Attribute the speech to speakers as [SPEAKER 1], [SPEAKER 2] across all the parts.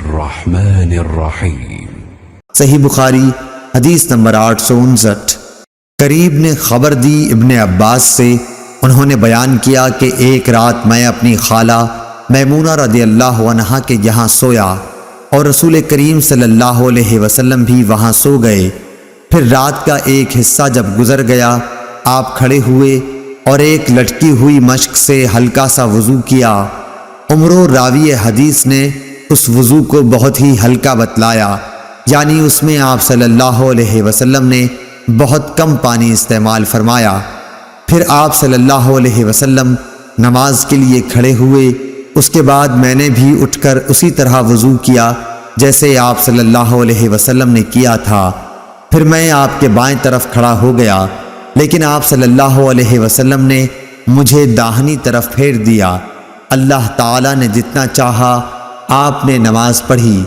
[SPEAKER 1] الرحمن الرحیم۔
[SPEAKER 2] صحیح بخاری حدیث نمبر 859۔ قریب نے خبر دی ابن عباس سے، انہوں نے بیان کیا کہ ایک رات میں اپنی خالہ میمونہ رضی اللہ عنہا کے یہاں سویا اور رسول کریم صلی اللہ علیہ وسلم بھی وہاں سو گئے۔ پھر رات کا ایک حصہ جب گزر گیا، آپ کھڑے ہوئے اور ایک لٹکی ہوئی مشک سے ہلکا سا وضو کیا۔ عمرو راوی حدیث نے اس وضو کو بہت ہی ہلکا بتلایا، یعنی اس میں آپ صلی اللہ علیہ وسلم نے بہت کم پانی استعمال فرمایا۔ پھر آپ صلی اللہ علیہ وسلم نماز کے لیے کھڑے ہوئے، اس کے بعد میں نے بھی اٹھ کر اسی طرح وضو کیا جیسے آپ صلی اللہ علیہ وسلم نے کیا تھا۔ پھر میں آپ کے بائیں طرف کھڑا ہو گیا، لیکن آپ صلی اللہ علیہ وسلم نے مجھے داہنی طرف پھیر دیا۔ اللہ تعالیٰ نے جتنا چاہا آپ نے نماز پڑھی،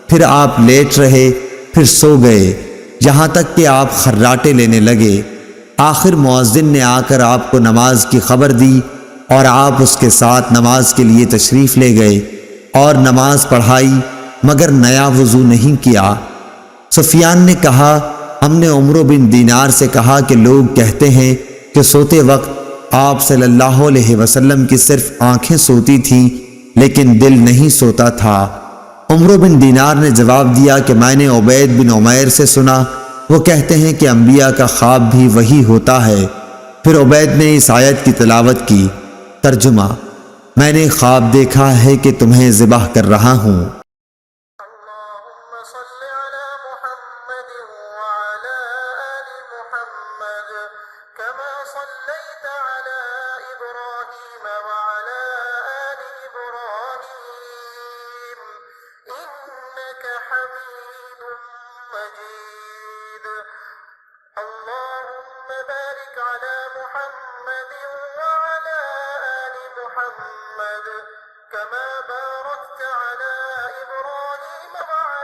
[SPEAKER 2] پھر آپ لیٹ رہے، پھر سو گئے، یہاں تک کہ آپ خراٹے لینے لگے۔ آخر مؤذن نے آ کر آپ کو نماز کی خبر دی اور آپ اس کے ساتھ نماز کے لیے تشریف لے گئے اور نماز پڑھائی، مگر نیا وضو نہیں کیا۔ سفیان نے کہا، ہم نے عمرو بن دینار سے کہا کہ لوگ کہتے ہیں کہ سوتے وقت آپ صلی اللہ علیہ وسلم کی صرف آنکھیں سوتی تھیں لیکن دل نہیں سوتا تھا۔ عمرو بن دینار نے جواب دیا کہ میں نے عبید بن عمیر سے سنا، وہ کہتے ہیں کہ انبیاء کا خواب بھی وہی ہوتا ہے۔ پھر عبید نے اس آیت کی تلاوت کی۔ ترجمہ: میں نے خواب دیکھا ہے کہ تمہیں ذبح کر رہا ہوں۔
[SPEAKER 3] اللهم صل على محمد وعلى آل محمد كما صليت على إبراهيم وعلى آل إبراهيم إنك حميد مجيد اللهم بارك على محمد وعلى آل محمد كما باركت على إبراهيم وعلى